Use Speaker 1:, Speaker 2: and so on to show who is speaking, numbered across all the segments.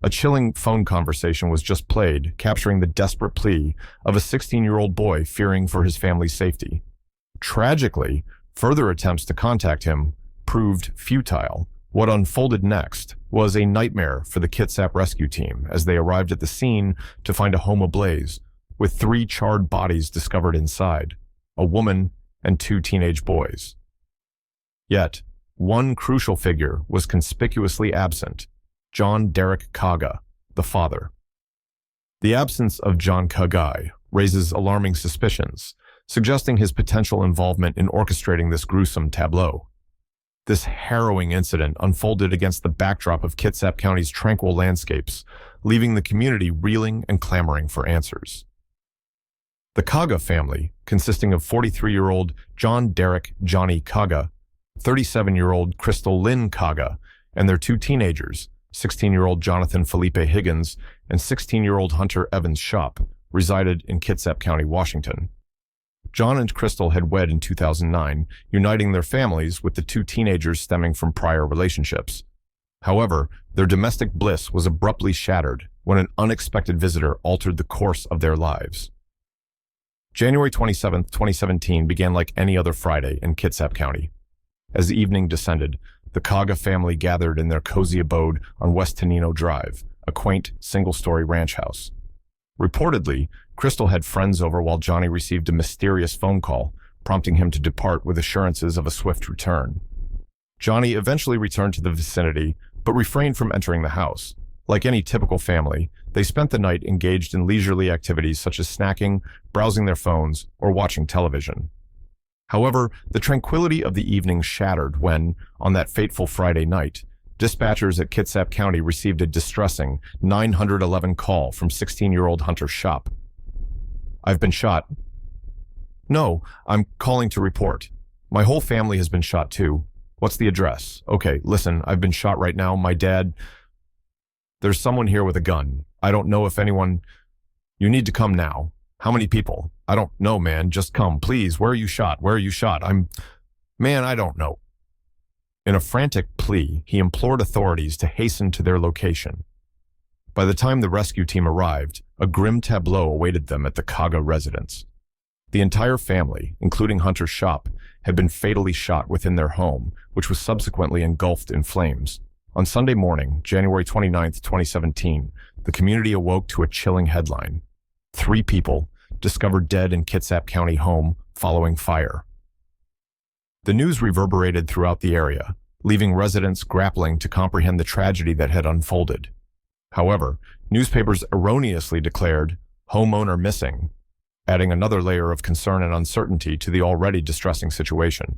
Speaker 1: A chilling phone conversation was just played, capturing the desperate plea of a 16-year-old boy fearing for his family's safety. Tragically, further attempts to contact him proved futile. What unfolded next was a nightmare for the Kitsap rescue team as they arrived at the scene to find a home ablaze, with 3 charred bodies discovered inside, a woman and 2 teenage boys. Yet, one crucial figure was conspicuously absent: John Derek Kaga, the father. The absence of John Kaga raises alarming suspicions, suggesting his potential involvement in orchestrating this gruesome tableau. This harrowing incident unfolded against the backdrop of Kitsap County's tranquil landscapes, leaving the community reeling and clamoring for answers. The Kaga family, consisting of 43-year-old John Derek Johnny Kaga, 37-year-old Crystal Lynn Kaga, and their 2 teenagers, 16-year-old Jonathan Felipe Higgins and 16-year-old Hunter Evans Shop, resided in Kitsap County, Washington. John and Crystal had wed in 2009, uniting their families with the 2 teenagers stemming from prior relationships. However, their domestic bliss was abruptly shattered when an unexpected visitor altered the course of their lives. January 27, 2017 began like any other Friday in Kitsap County. As the evening descended, the Kaga family gathered in their cozy abode on West Tenino Drive, a quaint, single-story ranch house. Reportedly, Crystal had friends over while Johnny received a mysterious phone call, prompting him to depart with assurances of a swift return. Johnny eventually returned to the vicinity, but refrained from entering the house. Like any typical family, they spent the night engaged in leisurely activities such as snacking, browsing their phones, or watching television. However, the tranquility of the evening shattered when, on that fateful Friday night, dispatchers at Kitsap County received a distressing 911 call from 16-year-old Hunter Shop. "I've been shot." "No, I'm calling to report. My whole family has been shot too. What's the address?" "Okay, listen, I've been shot right now. My dad..." "There's someone here with a gun. I don't know if anyone..." "You need to come now." "How many people?" "I don't know, man. Just come, please. Where are you shot? Where are you shot?" "Man, I don't know." In a frantic plea, he implored authorities to hasten to their location. By the time the rescue team arrived, a grim tableau awaited them at the Kaga residence. The entire family, including Hunter's Shop, had been fatally shot within their home, which was subsequently engulfed in flames. On Sunday morning, January 29, 2017, the community awoke to a chilling headline: 3 people discovered dead in Kitsap County home following fire. The news reverberated throughout the area, leaving residents grappling to comprehend the tragedy that had unfolded. However, newspapers erroneously declared "homeowner missing," adding another layer of concern and uncertainty to the already distressing situation.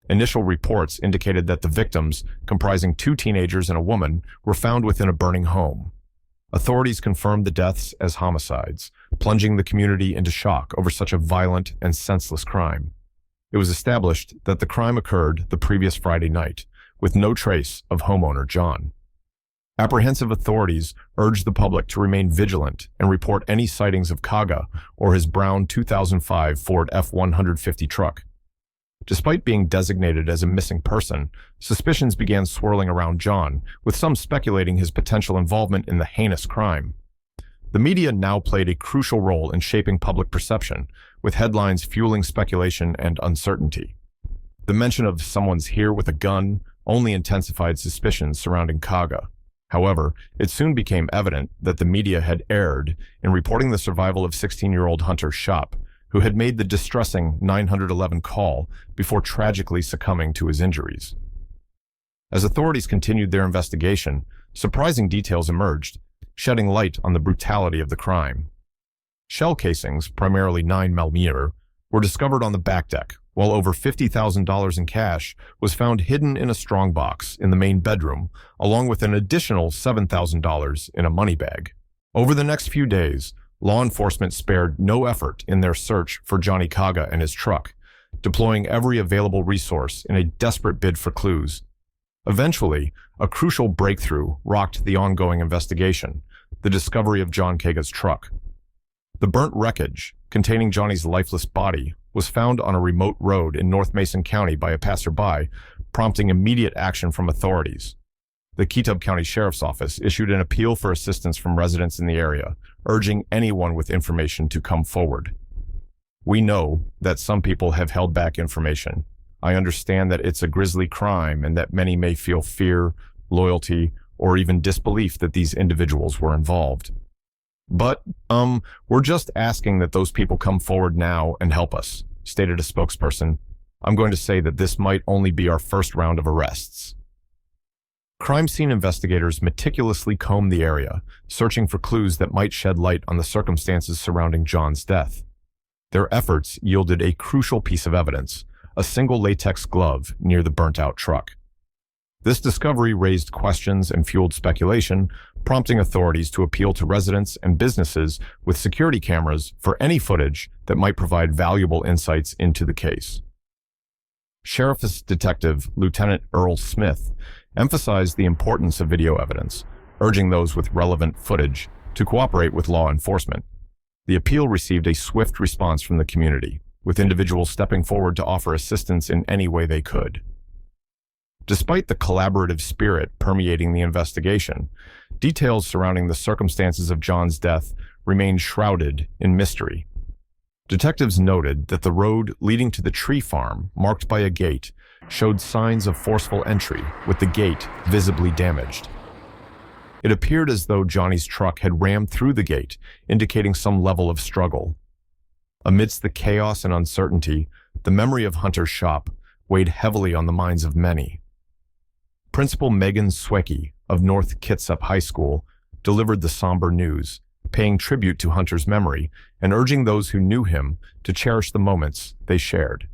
Speaker 1: Initial reports indicated that the victims, comprising 2 teenagers and a woman, were found within a burning home. Authorities confirmed the deaths as homicides, plunging the community into shock over such a violent and senseless crime. It was established that the crime occurred the previous Friday night, with no trace of homeowner John. Apprehensive authorities urged the public to remain vigilant and report any sightings of Kaga or his brown 2005 Ford F-150 truck. Despite being designated as a missing person, suspicions began swirling around John, with some speculating his potential involvement in the heinous crime. The media now played a crucial role in shaping public perception, with headlines fueling speculation and uncertainty. The mention of "someone's here with a gun" only intensified suspicions surrounding Kaga. However, it soon became evident that the media had erred in reporting the survival of 16-year-old Hunter Shop, who had made the distressing 911 call before tragically succumbing to his injuries. As authorities continued their investigation, surprising details emerged, shedding light on the brutality of the crime. Shell casings, primarily 9mm, were discovered on the back deck, while over $50,000 in cash was found hidden in a strongbox in the main bedroom, along with an additional $7,000 in a money bag. Over the next few days, law enforcement spared no effort in their search for Johnny Kaga and his truck, deploying every available resource in a desperate bid for clues. Eventually, a crucial breakthrough rocked the ongoing investigation: the discovery of John Kaga's truck. The burnt wreckage, containing Johnny's lifeless body, was found on a remote road in North Mason County by a passerby, prompting immediate action from authorities. the Ketub County Sheriff's Office issued an appeal for assistance from residents in the area, urging anyone with information to come forward. We know that some people have held back information. I understand that it's a grisly crime and that many may feel fear, loyalty, or even disbelief that these individuals were involved. But, we're just asking that those people come forward now and help us, stated a spokesperson. I'm going to say that this might only be our first round of arrests. Crime scene investigators meticulously combed the area, searching for clues that might shed light on the circumstances surrounding John's death. Their efforts yielded a crucial piece of evidence, a single latex glove near the burnt-out truck. This discovery raised questions and fueled speculation, prompting authorities to appeal to residents and businesses with security cameras for any footage that might provide valuable insights into the case. Sheriff's Detective Lieutenant Earl Smith emphasized the importance of video evidence, urging those with relevant footage to cooperate with law enforcement. The appeal received a swift response from the community, with individuals stepping forward to offer assistance in any way they could. Despite the collaborative spirit permeating the investigation, details surrounding the circumstances of John's death remained shrouded in mystery. Detectives noted that the road leading to the tree farm, marked by a gate, showed signs of forceful entry, with the gate visibly damaged. It appeared as though Johnny's truck had rammed through the gate, indicating some level of struggle. Amidst the chaos and uncertainty, the memory of Hunter's shop weighed heavily on the minds of many. Principal Megan Swecki of North Kitsap High School delivered the somber news, paying tribute to Hunter's memory and urging those who knew him to cherish the moments they shared.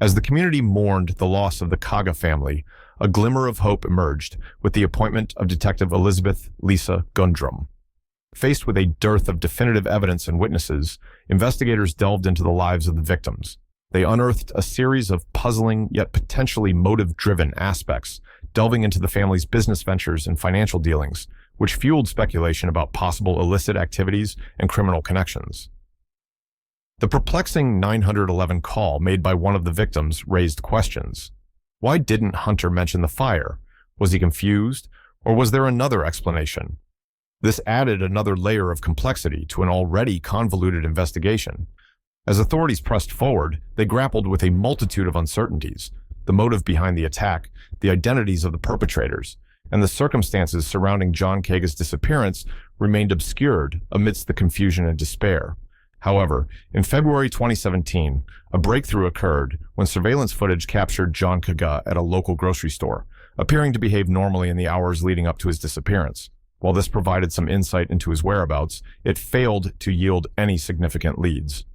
Speaker 1: As the community mourned the loss of the Kaga family, a glimmer of hope emerged with the appointment of Detective Elizabeth Lisa Gundrum. Faced with a dearth of definitive evidence and witnesses, investigators delved into the lives of the victims. They unearthed a series of puzzling yet potentially motive-driven aspects, delving into the family's business ventures and financial dealings, which fueled speculation about possible illicit activities and criminal connections. The perplexing 911 call made by one of the victims raised questions. Why didn't Hunter mention the fire? Was he confused, or was there another explanation? This added another layer of complexity to an already convoluted investigation. As authorities pressed forward, they grappled with a multitude of uncertainties: the motive behind the attack, the identities of the perpetrators, and the circumstances surrounding John Kaga's disappearance remained obscured amidst the confusion and despair. However, in February 2017, a breakthrough occurred when surveillance footage captured John Kaga at a local grocery store, appearing to behave normally in the hours leading up to his disappearance. While this provided some insight into his whereabouts, it failed to yield any significant leads.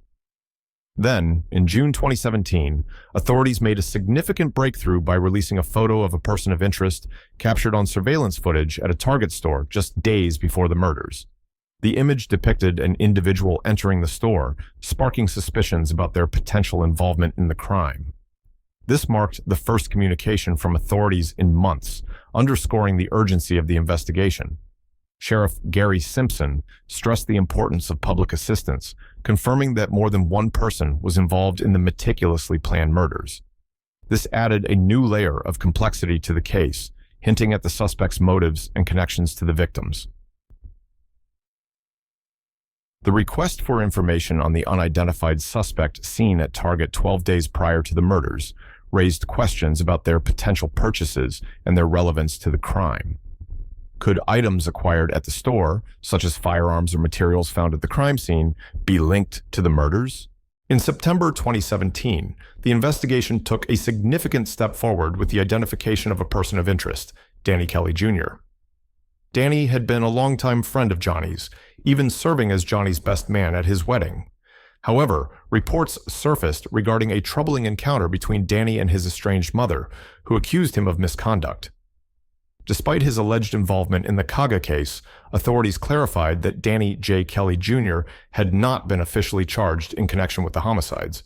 Speaker 1: Then, in June 2017, authorities made a significant breakthrough by releasing a photo of a person of interest captured on surveillance footage at a Target store just days before the murders. The image depicted an individual entering the store, sparking suspicions about their potential involvement in the crime. This marked the first communication from authorities in months, underscoring the urgency of the investigation. Sheriff Gary Simpson stressed the importance of public assistance, confirming that more than one person was involved in the meticulously planned murders. This added a new layer of complexity to the case, hinting at the suspect's motives and connections to the victims. The request for information on the unidentified suspect seen at Target 12 days prior to the murders raised questions about their potential purchases and their relevance to the crime. Could items acquired at the store, such as firearms or materials found at the crime scene, be linked to the murders? In September 2017, the investigation took a significant step forward with the identification of a person of interest, Danny Kelly Jr. Danny had been a longtime friend of Johnny's, even serving as Johnny's best man at his wedding. However, reports surfaced regarding a troubling encounter between Danny and his estranged mother, who accused him of misconduct. Despite his alleged involvement in the Kaga case, authorities clarified that Danny J. Kelly Jr. had not been officially charged in connection with the homicides.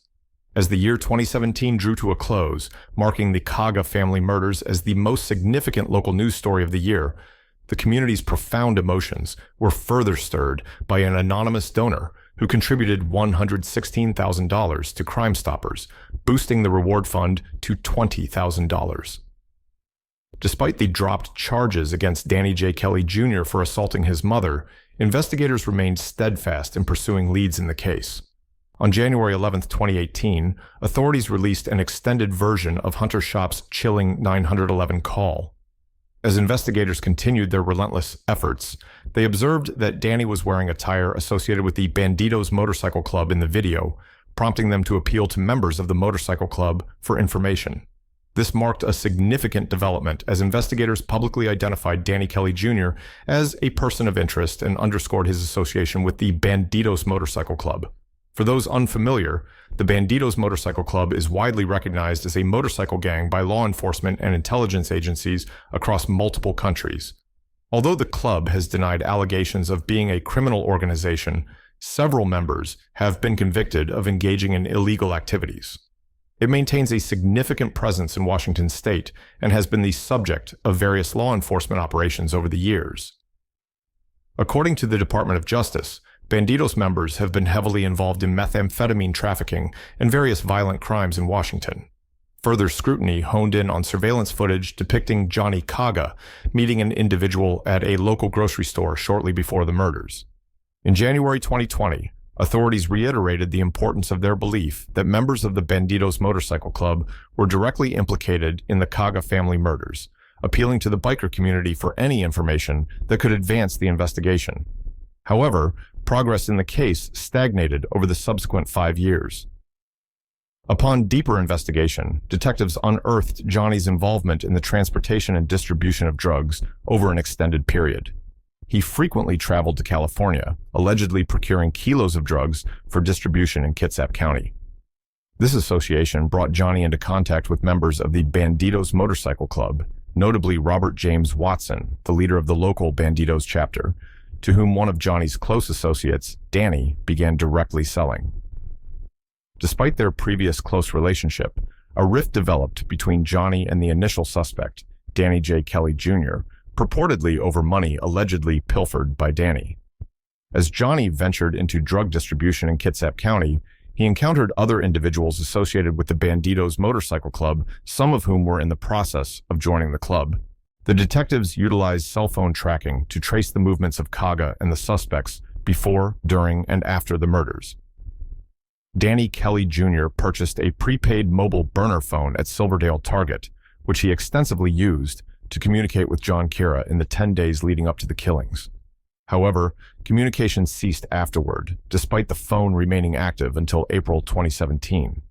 Speaker 1: As the year 2017 drew to a close, marking the Kaga family murders as the most significant local news story of the year, the community's profound emotions were further stirred by an anonymous donor who contributed $116,000 to Crime Stoppers, boosting the reward fund to $20,000. Despite the dropped charges against Danny J. Kelly Jr. for assaulting his mother, investigators remained steadfast in pursuing leads in the case. On January 11, 2018, authorities released an extended version of Hunter Shop's chilling 911 call. As investigators continued their relentless efforts, they observed that Danny was wearing attire associated with the Bandidos Motorcycle Club in the video, prompting them to appeal to members of the motorcycle club for information. This marked a significant development as investigators publicly identified Danny Kelly Jr. as a person of interest and underscored his association with the Bandidos Motorcycle Club. For those unfamiliar, the Bandidos Motorcycle Club is widely recognized as a motorcycle gang by law enforcement and intelligence agencies across multiple countries. Although the club has denied allegations of being a criminal organization, several members have been convicted of engaging in illegal activities. It maintains a significant presence in Washington state and has been the subject of various law enforcement operations over the years. According to the Department of Justice, Bandidos members have been heavily involved in methamphetamine trafficking and various violent crimes in Washington. Further scrutiny honed in on surveillance footage depicting Johnny Kaga meeting an individual at a local grocery store shortly before the murders. In January 2020, authorities reiterated the importance of their belief that members of the Bandidos Motorcycle Club were directly implicated in the Kaga family murders, appealing to the biker community for any information that could advance the investigation. However, progress in the case stagnated over the subsequent 5 years. Upon deeper investigation, detectives unearthed Johnny's involvement in the transportation and distribution of drugs over an extended period. He frequently traveled to California, allegedly procuring kilos of drugs for distribution in Kitsap County. This association brought Johnny into contact with members of the Bandidos Motorcycle Club, notably Robert James Watson, the leader of the local Bandidos chapter, to whom one of Johnny's close associates, Danny, began directly selling. Despite their previous close relationship, a rift developed between Johnny and the initial suspect, Danny J. Kelly Jr., purportedly over money allegedly pilfered by Danny. As Johnny ventured into drug distribution in Kitsap County, he encountered other individuals associated with the Bandidos Motorcycle Club, some of whom were in the process of joining the club. The detectives utilized cell phone tracking to trace the movements of Kaga and the suspects before, during, and after the murders. Danny Kelly Jr. purchased a prepaid mobile burner phone at Silverdale Target, which he extensively used to communicate with John Kira in the 10 days leading up to the killings. However, communication ceased afterward, despite the phone remaining active until April 2017.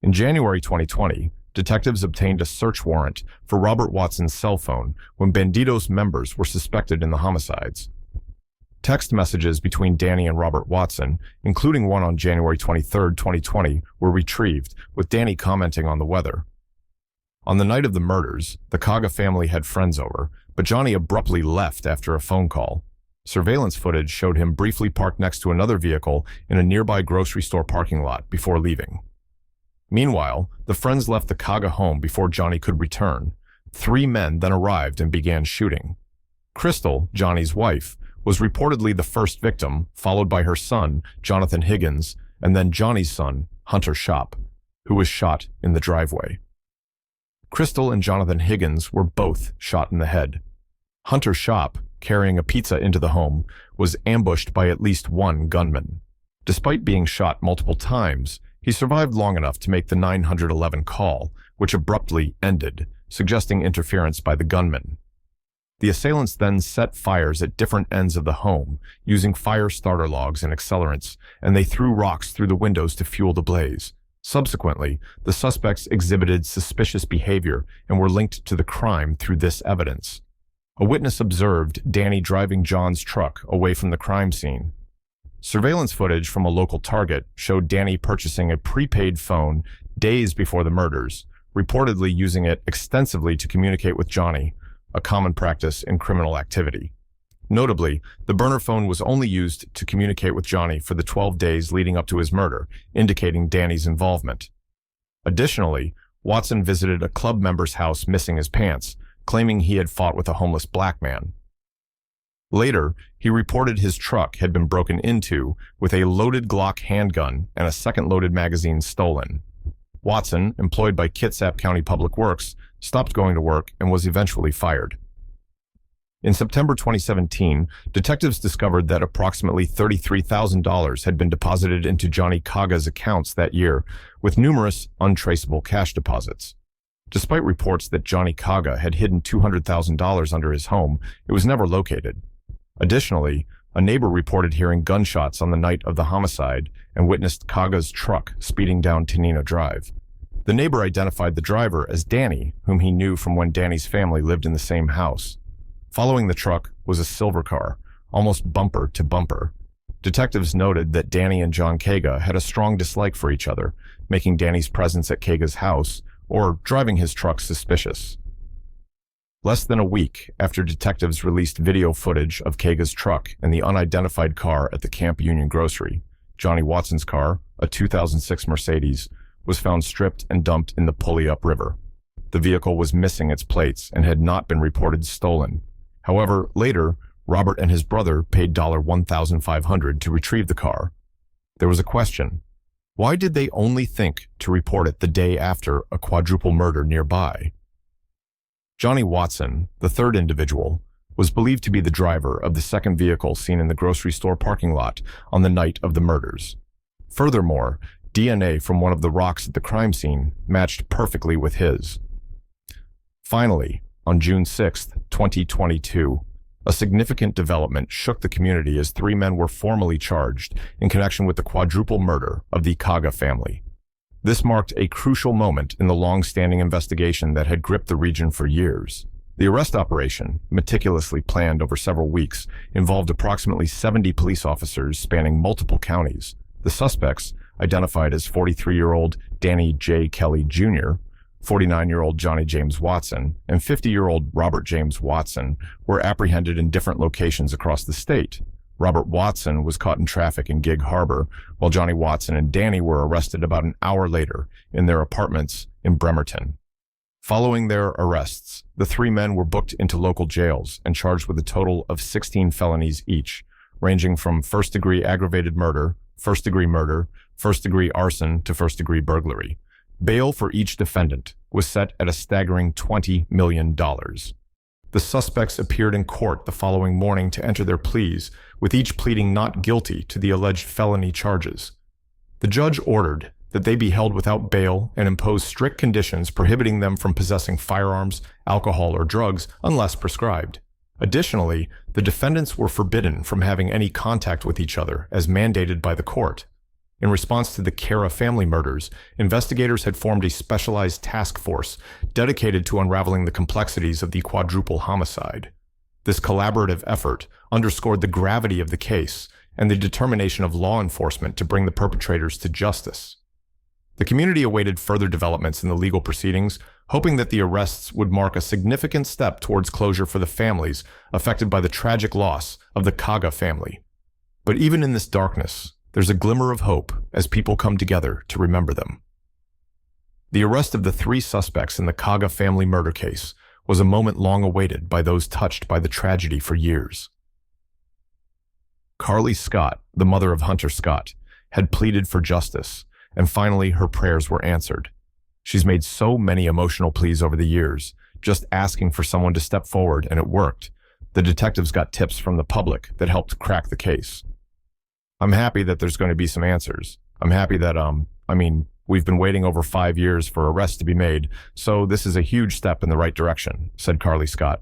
Speaker 1: In January 2020, detectives obtained a search warrant for Robert Watson's cell phone when Bandidos members were suspected in the homicides. Text messages between Danny and Robert Watson, including one on January 23, 2020, were retrieved, with Danny commenting on the weather. On the night of the murders, the Kaga family had friends over, but Johnny abruptly left after a phone call. Surveillance footage showed him briefly parked next to another vehicle in a nearby grocery store parking lot before leaving. Meanwhile, the friends left the Kaga home before Johnny could return. 3 men then arrived and began shooting. Crystal, Johnny's wife, was reportedly the first victim, followed by her son, Jonathan Higgins, and then Johnny's son, Hunter Shop, who was shot in the driveway. Crystal and Jonathan Higgins were both shot in the head. Hunter Shop, carrying a pizza into the home, was ambushed by at least one gunman. Despite being shot multiple times, he survived long enough to make the 911 call, which abruptly ended, suggesting interference by the gunman. The assailants then set fires at different ends of the home, using fire starter logs and accelerants, and they threw rocks through the windows to fuel the blaze. Subsequently, the suspects exhibited suspicious behavior and were linked to the crime through this evidence. A witness observed Danny driving John's truck away from the crime scene. Surveillance footage from a local Target showed Danny purchasing a prepaid phone days before the murders, reportedly using it extensively to communicate with Johnny, a common practice in criminal activity. Notably, the burner phone was only used to communicate with Johnny for the 12 days leading up to his murder, indicating Danny's involvement. Additionally, Watson visited a club member's house missing his pants, claiming he had fought with a homeless black man. Later, he reported his truck had been broken into with a loaded Glock handgun and a second loaded magazine stolen. Watson, employed by Kitsap County Public Works, stopped going to work and was eventually fired. In September 2017, detectives discovered that approximately $33,000 had been deposited into Johnny Kaga's accounts that year, with numerous untraceable cash deposits. Despite reports that Johnny Kaga had hidden $200,000 under his home, it was never located. Additionally, a neighbor reported hearing gunshots on the night of the homicide and witnessed Kaga's truck speeding down Tenino Drive. The neighbor identified the driver as Danny, whom he knew from when Danny's family lived in the same house. Following the truck was a silver car, almost bumper to bumper. Detectives noted that Danny and John Kaga had a strong dislike for each other, making Danny's presence at Kaga's house or driving his truck suspicious. Less than a week after detectives released video footage of Kaga's truck and the unidentified car at the Camp Union Grocery, Johnny Watson's car, a 2006 Mercedes, was found stripped and dumped in the Pulliup River. The vehicle was missing its plates and had not been reported stolen. However, later, Robert and his brother paid $1,500 to retrieve the car. There was a question. Why did they only think to report it the day after a quadruple murder nearby? Johnny Watson, the third individual, was believed to be the driver of the second vehicle seen in the grocery store parking lot on the night of the murders. Furthermore, DNA from one of the rocks at the crime scene matched perfectly with his. Finally, on June 6, 2022, a significant development shook the community as 3 men were formally charged in connection with the quadruple murder of the Kaga family. This marked a crucial moment in the long-standing investigation that had gripped the region for years. The arrest operation, meticulously planned over several weeks, involved approximately 70 police officers spanning multiple counties. The suspects, identified as 43-year-old Danny J. Kelly Jr., 49-year-old Johnny James Watson, and 50-year-old Robert James Watson, were apprehended in different locations across the state. Robert Watson was caught in traffic in Gig Harbor, while Johnny Watson and Danny were arrested about an hour later in their apartments in Bremerton. Following their arrests, the 3 men were booked into local jails and charged with a total of 16 felonies each, ranging from first-degree aggravated murder, first-degree arson to first-degree burglary. Bail for each defendant was set at a staggering $20 million. The suspects appeared in court the following morning to enter their pleas, with each pleading not guilty to the alleged felony charges. The judge ordered that they be held without bail and imposed strict conditions prohibiting them from possessing firearms, alcohol, or drugs unless prescribed. Additionally, the defendants were forbidden from having any contact with each other as mandated by the court. In response to the Kara family murders, investigators had formed a specialized task force dedicated to unraveling the complexities of the quadruple homicide. This collaborative effort underscored the gravity of the case and the determination of law enforcement to bring the perpetrators to justice. The community awaited further developments in the legal proceedings, hoping that the arrests would mark a significant step towards closure for the families affected by the tragic loss of the Kaga family. But even in this darkness, there's a glimmer of hope as people come together to remember them. The arrest of the 3 suspects in the Kaga family murder case was a moment long awaited by those touched by the tragedy for years. Carly Scott, the mother of Hunter Scott, had pleaded for justice, and finally her prayers were answered. She's made so many emotional pleas over the years, just asking for someone to step forward, and it worked. The detectives got tips from the public that helped crack the case. I'm happy that there's going to be some answers. I'm happy that, we've been waiting over 5 years for arrests to be made, so this is a huge step in the right direction, said Carly Scott.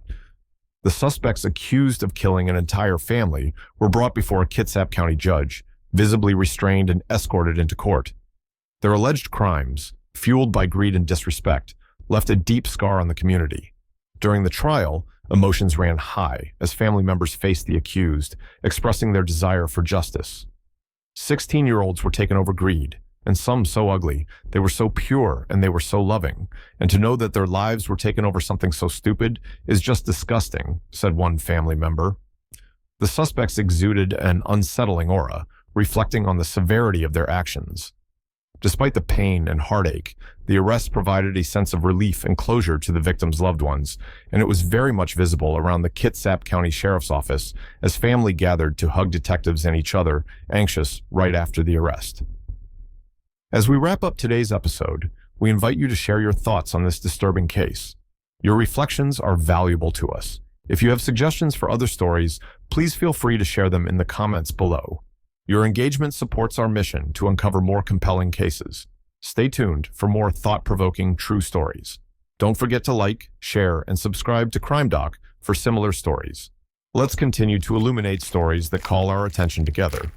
Speaker 1: The suspects accused of killing an entire family were brought before a Kitsap County judge, visibly restrained and escorted into court. Their alleged crimes, fueled by greed and disrespect, left a deep scar on the community. During the trial, emotions ran high as family members faced the accused, expressing their desire for justice. 16-year-olds were taken over greed, and some so ugly, they were so pure and they were so loving, and to know that their lives were taken over something so stupid is just disgusting, said one family member. The suspects exuded an unsettling aura, reflecting on the severity of their actions. Despite the pain and heartache, the arrest provided a sense of relief and closure to the victims' loved ones, and it was very much visible around the Kitsap County Sheriff's Office as family gathered to hug detectives and each other, anxious right after the arrest. As we wrap up today's episode, we invite you to share your thoughts on this disturbing case. Your reflections are valuable to us. If you have suggestions for other stories, please feel free to share them in the comments below. Your engagement supports our mission to uncover more compelling cases. Stay tuned for more thought-provoking true stories. Don't forget to like, share, and subscribe to Crime Doc for similar stories. Let's continue to illuminate stories that call our attention together.